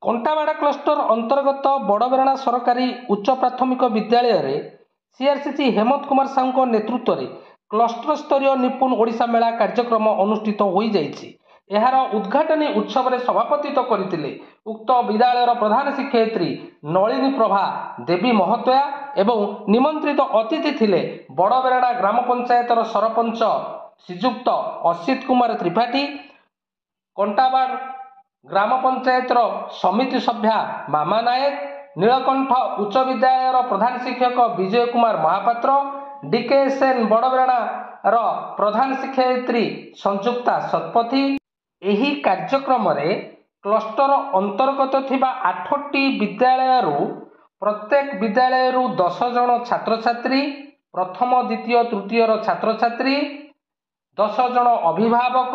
कंटाबाड़ा cluster अंतर्गत बड़बेरणा सरकारी उच्च प्राथमिक विद्यालय सीआरसीसी हेमंत कुमार साहू नेतृत्व में क्लस्टर स्तरीय निपुण ओडिशा मेला कार्यक्रम अनुष्ठित हो जाइछि। एहार उद्घाटनी उत्सव में सभापतित्व करथिले उक्त विद्यालयर प्रधान शिक्षयित्री नलिनी प्रभा देवी महतोया एवं निमंत्रित अतिथि थिले बड़बेरणा ग्राम पंचायतर सरपंच श्रीजुक्त असित कुमार त्रिपाठी, कंटाबाड़ ग्राम पंचायतर समिति सभ्या मामा नायक, नीलकंठ उच्च विद्यालयर प्रधान शिक्षक विजय कुमार महापात्र, डीकेएसएन बड़बेरणा प्रधान शिक्षयित्री संयुक्ता शतपथी। एही कार्यक्रम रे क्लस्टर अंतर्गत थिबा 8टी विद्यालय प्रत्येक विद्यालय 10 जन छात्र छात्री, प्रथम द्वितीय तृतीय छात्र छात्री, 10 जन अभिभावक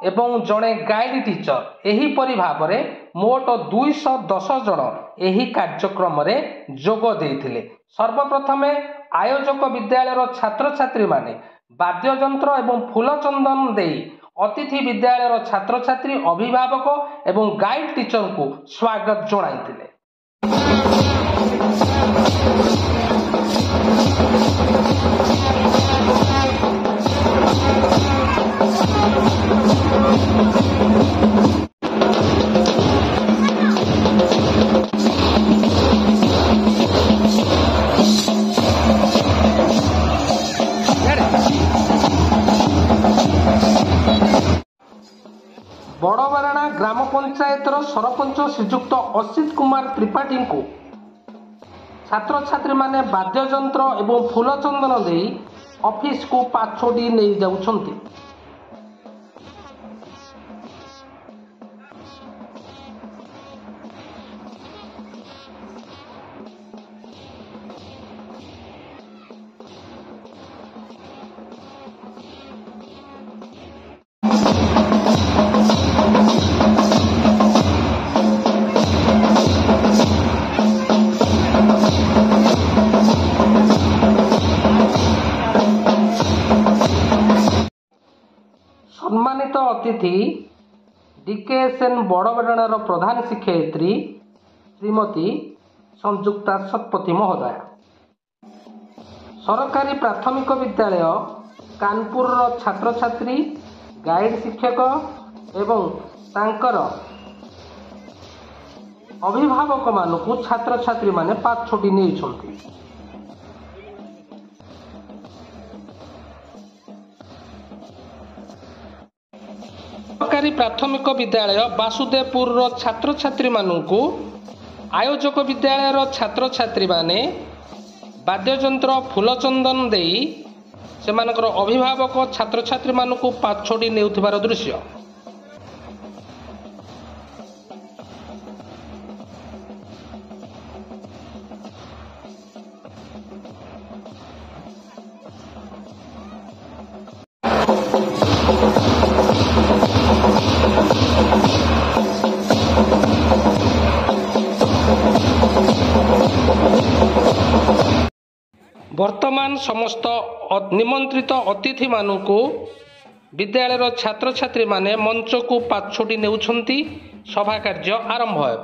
एवं जड़े गाइड टीचर एहीपरि भाव में मोट 210 जन एही कार्यक्रम रे जोग देइथिले। सर्वप्रथमे आयोजक विद्यालयर छात्र छात्री माने वाद्ययंत्र एवं फूल चंदन देई अतिथि विद्यालयर छात्र छात्री, अभिभावक एवं गाइड टीचर को स्वागत जणाइथिले। बड़बेरणा ग्राम पंचायतर सरपंच श्रीजुक्त असित कुमार त्रिपाठी को छात्र छात्री माने वाद्ययंत्र एवं फूल चंदन दे ऑफिस को पाछोड़ी नहीं जाउछंती। सम्मानित अतिथि डीकेएसएन बड़बेरणार प्रधान शिक्षयित्री श्रीमती संयुक्ता शतपथी महोदया, सरकारी प्राथमिक विद्यालय कानपुर छात्र छात्री, गाइड शिक्षक एवं तांकर अभिभावक मानकु छात्र छात्री माने पाठ छोटी नहीं छंती। सरकारी प्राथमिक विद्यालय वासुदेवपुर छात्र छात्री मानकु आयोजक विद्यालयर छात्र छात्री माने वाद्ययंत्र फूल चंदन देई सेमानकर अभिभावक छात्र छात्री मानकु पाठ छोड़ी नेउथिबार दृश्य। वर्तमान समस्त निमंत्रित अतिथि मानकु विद्यालयर छात्र छात्री माने मंच को पाछोटी नेउछंती। सभा कार्य आरंभ हेब।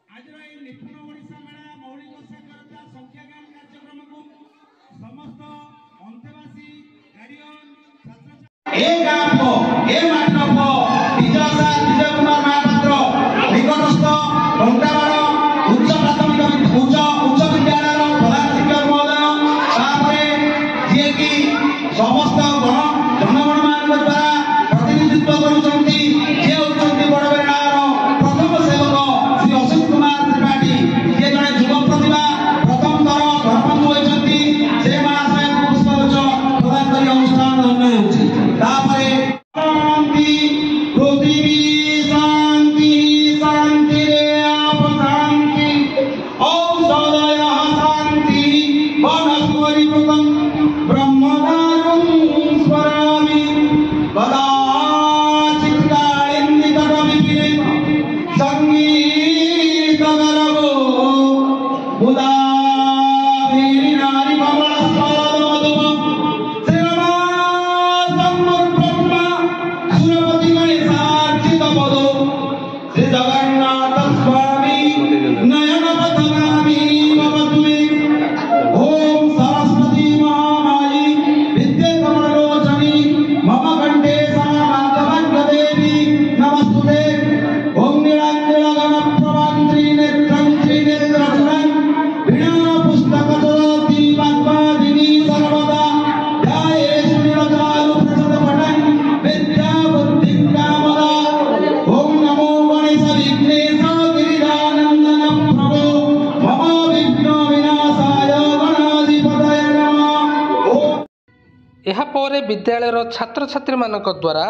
आज निपुण ओडिशा मेला मौलिक साक्षरता संख्या ज्ञान कार्यक्रम को समस्त अंतेवासी गार्डियन छात्र विजय कुमार महापात्र निकटस्थ कंटाबाड़ उच्च प्राथमिक उच्च विद्यालय प्रधान शिक्षक महोदय जी की समस्त जनगण मान द्वारा प्रतिनिधित्व करुछंती जे होचंती बड़बेरणा प्रथम सेवक श्री असित कुमार त्रिपाठी जे जने युवा प्रतिभा प्रथम थर सरपंच होइछंती से महाशय पुष्पगुच्छ प्रदान करी अनुष्ठान धन्य होउछि। तापरे पृथ्वी बुदावेरी नारी कमलस्वादमधुम श्रीरमासम्मर्ब्रह्मा सुरपति गणेशार्चितपदो श्री जगन्नाथ स्वामी नयनपथगामी भवतु मे। ओम सरस्वती महामायी विद्ये कमलोचनी मम कंठे समानातभद्रदेवी नमस्तुते। ओम नीलाञ्जनगण प्रभां त्रिनेत्रं त्रिनेत्रधुरं वीणा पुस्तकतोति पद्मादिनी सर्वदा ध्यायेषु नीलचारुप्रसदपटं विद्याबुद्धिं कामदा। ओम नमो गणेश विघ्नेश गिरिजानन्दन प्रभो मम विघ्न विनाशाय गणाधिपतये नमः। ओम एहापर विद्यालयर छात्र छात्री मानक द्वारा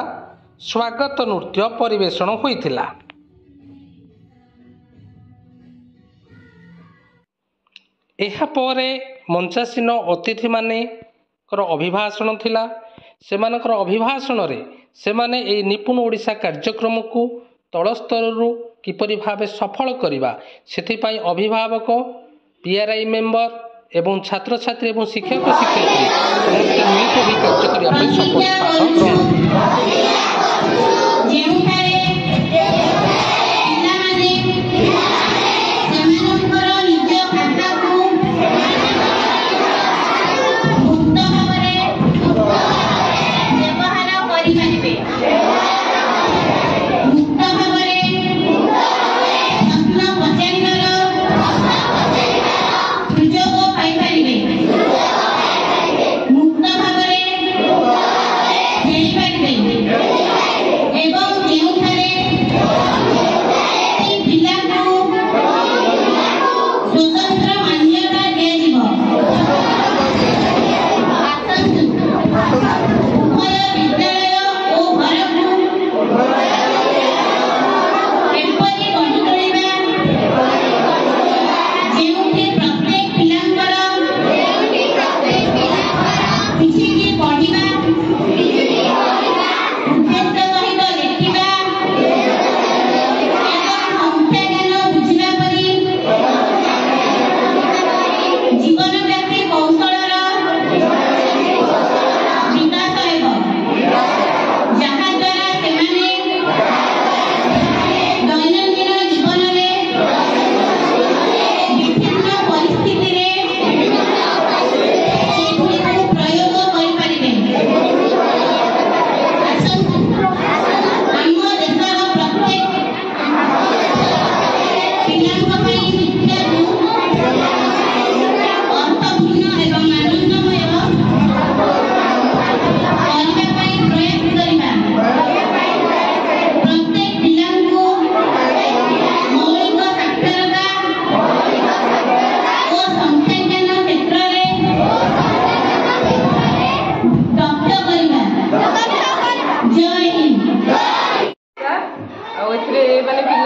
स्वागत नृत्य परिवेषण होइथिला। एहापर मंचासीन अतिथि मानेकर अभिभाषण थिला। सेमानकर अभिभाषण रे सेमाने ए निपुण ओडिशा कार्यक्रम को तल स्तर किपरि भावे सफल करवा सेथिपाई अभिभावक पीआरआई मेंबर एवं छात्र छात्री एवं शिक्षक शिक्षयित्री समस्त मिलित होई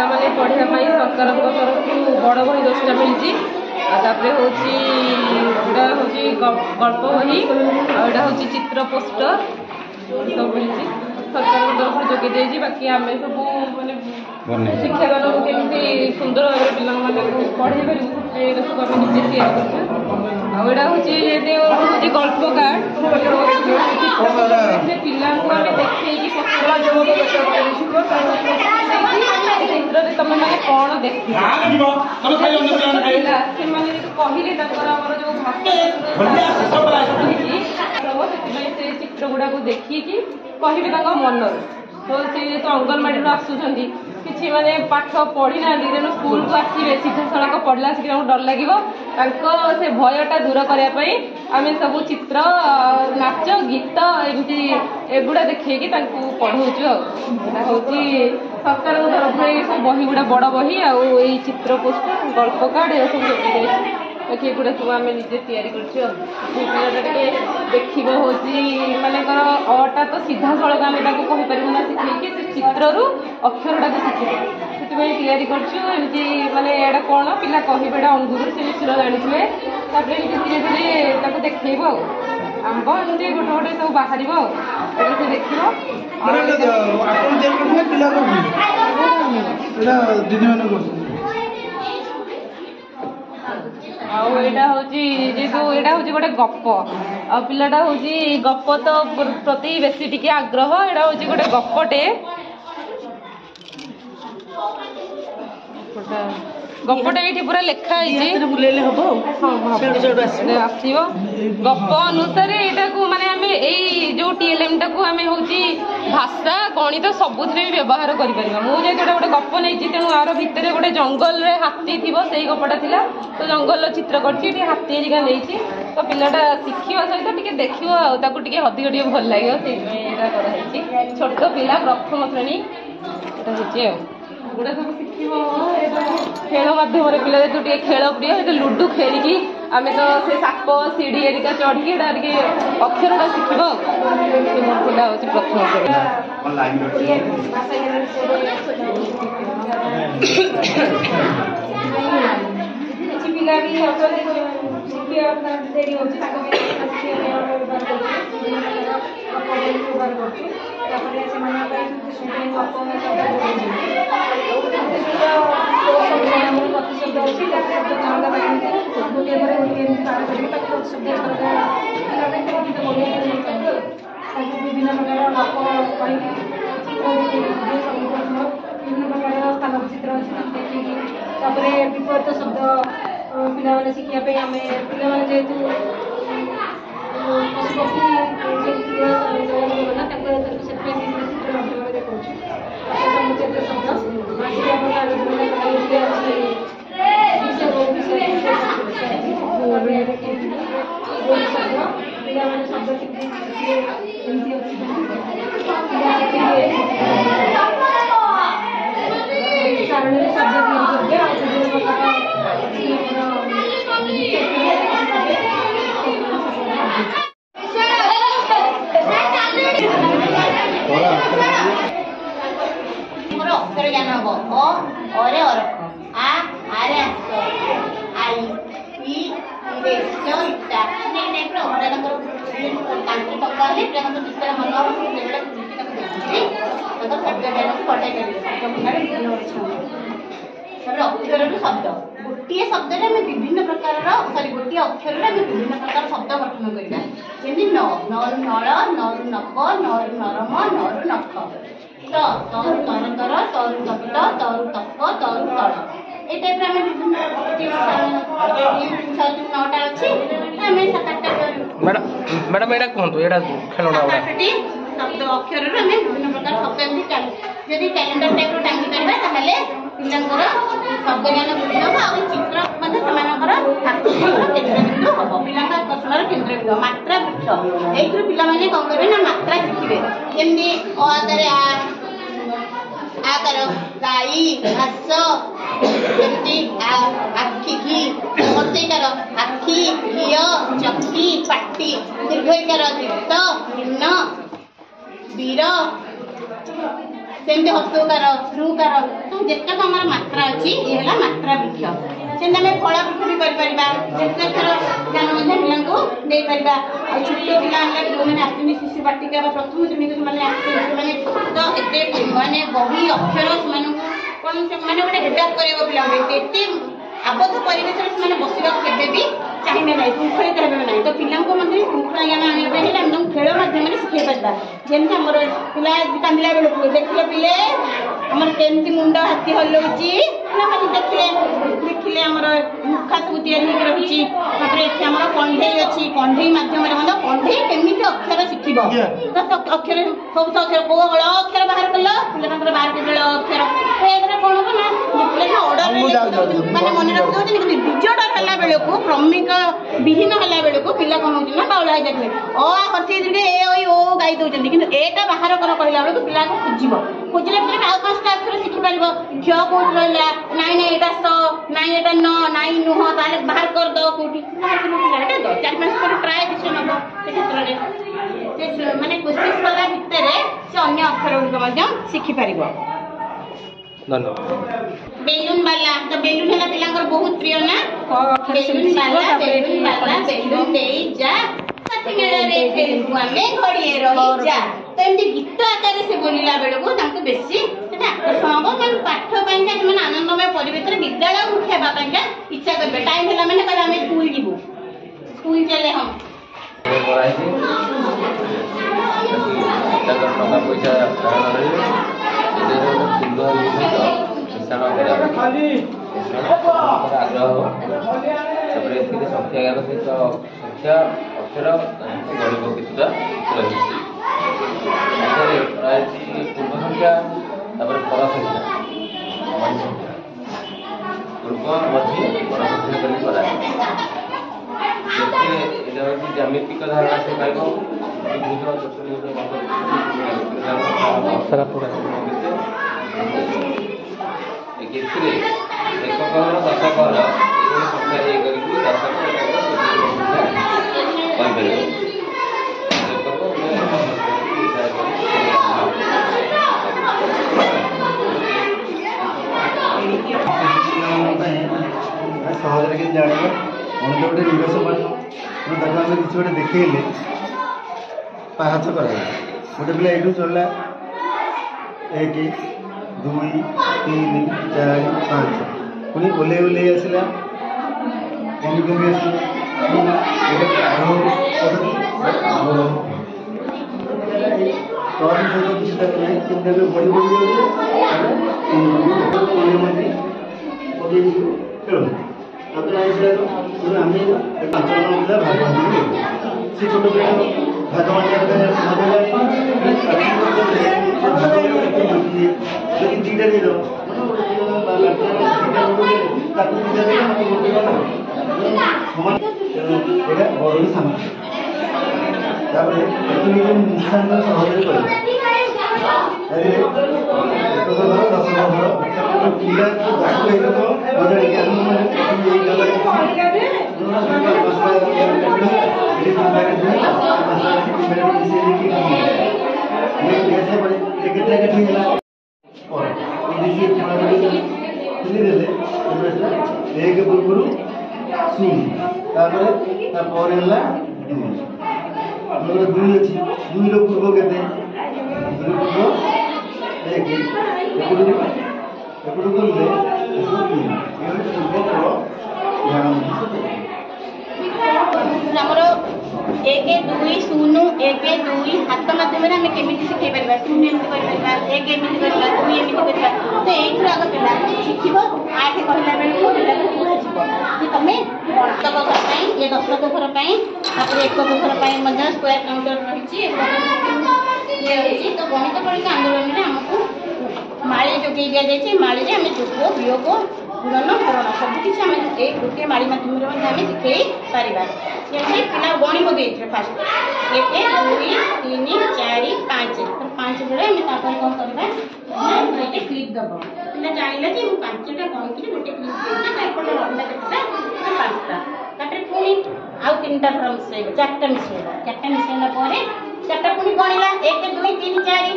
कार्य करिया पई सफल पाठ ग्रहण बड़ बही 10टा मिली गल्प बही आटा हूँ चित्र पोस्टर सब मिली सरकार तरफ जोगे बाकी आम सब मैंने शिक्षा दान केमती सुंदर भाव पे पढ़े पारू सब आम निजे तैयारी करा हूँ गल्प कार्ड पिला देखे चित्र तुम मैंने कौन देख कहले जो भाषा चित्र गुड़ा देखिकी कहे मन तो सी तो अंगनवाड़ी आसुँच कि माने पाठ पढ़ी ना स्कूल को आसवे सीधा सड़क पढ़ला से डर लगे से भयटा दूर करने आम सब चित्र नाच गीत एमती एगुड़ा देखिए पढ़ाऊँ हूँ सरकार तरफ सब बही गुड़ा बड़ बही आई चित्र पोस्टर गल्प कार्ड ये सब बाकी एगुड़ा सब आम निजे तैयारी कर देख मानकर अटा तो सीधा सड़क आम कहीपर ना शिखी से चित्र अक्षर टाक शिखी से तैयारी करमती मानने एटा कौन पिला कहे अंगूर से निश्चित जानी धीरे धीरे देखब आंब एमती गोटे गोटे सब बाहर से देख आईटा हूँ जेहेतु यहाँ हूँ गोटे गप आ पिलाटा हूँ गप तो प्रति बेसी टिके आग्रह यहाँ हूँ गोटे गपटे गपटा ये पूरा लिखाई बुलेले हम आसो गप अनुसार यहाँ माने आम जो टीएलएम टाक आम हूँ भाषा गणित सबुथ व्यवहार कर मुझे गोटे गप नहीं तेणु यार भितर गोटे जंगल रे हाथी थी से गपटा थिला तो जंगल चित्र करती हाथी हेरिका नहीं तो पिलाटा शिखा सहित टे देखो अधिक टे भल लगे से छोट पिला प्रथम श्रेणी यहाँ गुड़ा सब शिख खेल मध्यम पिला जो खेल प्रिय लुडु खेलिकी आम तो से साप सीढ़ी एरिका चढ़ी अक्षरटा शिखब पिला हूँ प्रथम पिला भी देरी विभिन्न प्रकार विभिन्न प्रकार स्थान चित्र अच्छी विपरीत शब्द पिला शिखापी आम पिला जेहेतु पशुपक्षी अक्षर ज्ञान हम अरे आरे आई ई इटा टाइप तांकी पकाले विषय मन शब्द ज्ञान को पढ़ाई अक्षर शब्द गोटे शब्द विभिन्न प्रकार गोटे अक्षर विभिन्न प्रकार शब्द गठन करवा जमी नरु नल नरु नक नरु नरम नरु नख तरु तरतर तरु तप्त तरु तप तरु तल ये टाइप विभिन्न 9टा अच्छी आम 7-8 मैडम यहाँ कहतु यहाँ खेलना शब्द अक्षर विभिन्न प्रकार शब्द एमती जदि कैलेंडर टाइप टांगी पारा पिलांकर शब्द ज्ञान वृद्धि हम आ चित्र केन्द्रबिंदु हम पिला आकर्षण केन्द्रबिंदु मात्रा वृक्ष यू पिलाने कौन करेंगे ना मात्रा शिखे जमी आकर गाई घास आखिकी मतेकार आखि घी चक्की पाटी दीर्घकार दीप्त भिन्न वीर सेमती हस्तकार ध्रुकार सब जितक आम मात्रा अच्छी ये मात्रा वृक्ष सेमती आम फल वृक्ष भी कर ज्ञान पिला दे पार छोट पिला जो मैंने आसनी शिशु बाटिका प्रथम श्रेणी को तो एत मैंने बही अक्षर कौन से गोटे हेडअप कर आबद्ध परिवेश में बसवा के चाहिए ना शृंखलित हे ना तो पिला शृंखला ज्ञान आने खेल मध्यम शिखे पार्बा जमी आम पिला कांदा बेलू देखिए पिले आम केमती मुंड हाथी हलाऊँ देखिले देखिले आम मुखा सब रही कंधे अच्छी कंधे मध्यम कंधे केमी अक्षर शिख तो अक्षर सब अक्षर कौ अक्षर बाहर कल पिला बाहर कर अक्षर कौन कला अर्डर मैंने मन रखी कि बीजटा है बेलू क्रमिक विहीन है बेलू पिला कौन हो बाउला हो जाए हसी ए ओ गाई दौरान कि एटा बाहर कर कहला बेलू पिला खोज खोजला फिर आउ 5टा अक्षर शिखिपार क्ष कौट रहा नाई नाई एटा स नाई एटा न नाई नुह ताले बाहर कर दो कौटी पिला 4-5 पर ट्राए किसी नब से क्षेत्र में माने कोशिश करा भितर से अन्य अक्षर गुड़िक शिखिपार बेलून वाला तो बेलून है पिला बहुत प्रिय ना बेलून वाला बेलून दे जा साथी मेरे रे खेलू आमे घड़िए रही जा तो एमती गीत आकार से बोलिला बेलको तांको बेसी सेटा आकर्षण हो मन पाठ पाइका मन आनंदमय परिवेश रे विद्यालय मुख्यबा पाइका इच्छा करबे टाइम होला माने कहबे आमे स्कूल जीवो स्कूल चले हम टका पैसा आग्रह संख्या ज्ञान सहित संख्या अक्षर गणित किछुटा रही पूर्व संख्या पर संख्या पूर्व मध्य पर संख्या ज्यामितिक धारणा से एकक दशक संख्या ये सहज के जान मनुष्य गोटे निवेश आम किसी गोटे देखले पाहाच कर गोटे पिला ये चलला 1 2 3 4 5 पुणी ओल्ले ओल्ले आसला कमी कमी सहित बड़ी बड़ी खेल आम 5 जन पिला भाग से छोट पिला भाग दीटा दे दो बड़ सामान निशान सहज कर 1 पूर्व शून्य 2 अच्छी 2 पूर्व के 2 पूर्व 1 एपटू गले एक 2 शून्य 1 2 हाथ माध्यम केमी शिखे पार शून्य एमती 1 एमती 2 एमती तो ये आग पिला शिख 8 कहला बेलू तुम दशक ये दशक घर एक घर स्क्वायर काउंटर रही तो गणित गणित आंदोलन में आमको माड़ी जोगे दि जाए माड़ी आम जोग वियोग गुणन हरण सबकि गोटे माड़ी माध्यम शिखे पार जमी पिला गणित देते फास्ट 1 2 3 4 5 5 बेले कौन करवा गोटे क्लिक दब पिला जाना कि 5टा गणित गोटे क्लिक देते रहा 5टा पुणी आउ 3टा थर मिसेगा 4टा मिसेगा 4टा पुणी गणिला 1 2 3 4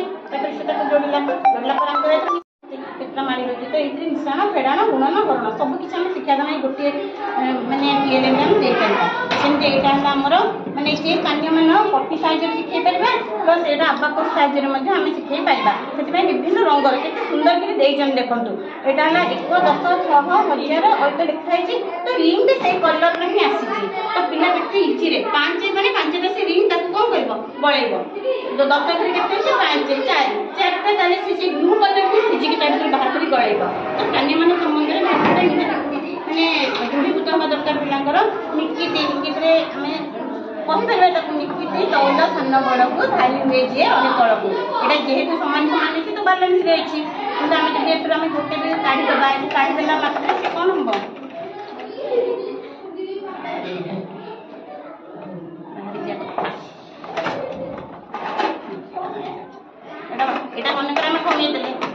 से जोड़ला केतना माड़ी रही तो ये मिश्रण फेड़ाण गुणन हरण सबकि शिक्षादान गोटे मानने पीएलएम दे पार सेमती यहाँ आमर मानने सी स्थानीय मान पट्टी साहय शिखे पार प्लस यहाँ आबाकस साहय शिखे पार से विभिन्न रंगर के सुंदर कि देखो यहाँ है 1 10 6 1000 और लिखाई तो रिंग भी से कलर ही आसी तो पिला के इजी 5 मैंने 5टा से रिंग कौन कर बड़ेब तो 10 के 5 4 से ब्लू कलर भी फिजिक टाइप बाहर कर गड़ेब तो स्थानीय मान संबंध में मैंने दृढ़ीभूत हवा दरकार पिलांकर निकिति आम कहीपर निकिति तौल सान बड़ को धारी हुए जी अनेक तल को यहाँ जेहेतु सामान सामान तो बालान्स रही कि आम गोटे भी काढ़ीदेवा काढ़ीदेला मात्र से कौन हम यहाँ मनेकर आम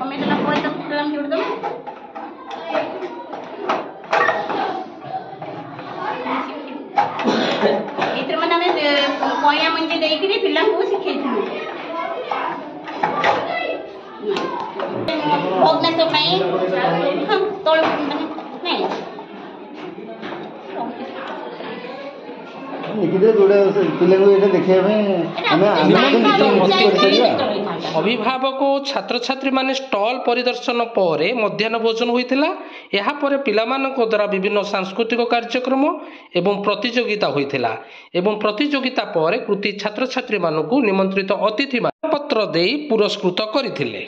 कमेदेला पर तो पिला जोड़देव ये मैंने कईया मंजे देकर पिला शिखे भग्नाश तल नहीं ନିକିତରେ ଯୋଉଟା ପିଲାଙ୍କୁ ଏଇଟା ଦେଖିବା ପାଇଁ ଅଭିଭାବକ ଓ ଛାତ୍ରଛାତ୍ରୀମାନେ ଷ୍ଟଲ୍ ପରିଦର୍ଶନ ପରେ ମଧ୍ୟାହ୍ନ ଭୋଜନ ହୋଇଥିଲା। ଏହାପରେ ପିଲାମାନଙ୍କ ଦ୍ୱାରା ବିଭିନ୍ନ ସାଂସ୍କୃତିକ କାର୍ଯ୍ୟକ୍ରମ ଏବଂ ପ୍ରତିଯୋଗିତା ହୋଇଥିଲା ଏବଂ ପ୍ରତିଯୋଗିତା ପରେ କୃତି ଛାତ୍ରଛାତ୍ରୀମାନଙ୍କୁ ନିମନ୍ତ୍ରିତ ଅତିଥି ପତ୍ର ଦେଇ ପୁରସ୍କୃତ କରିଥିଲେ।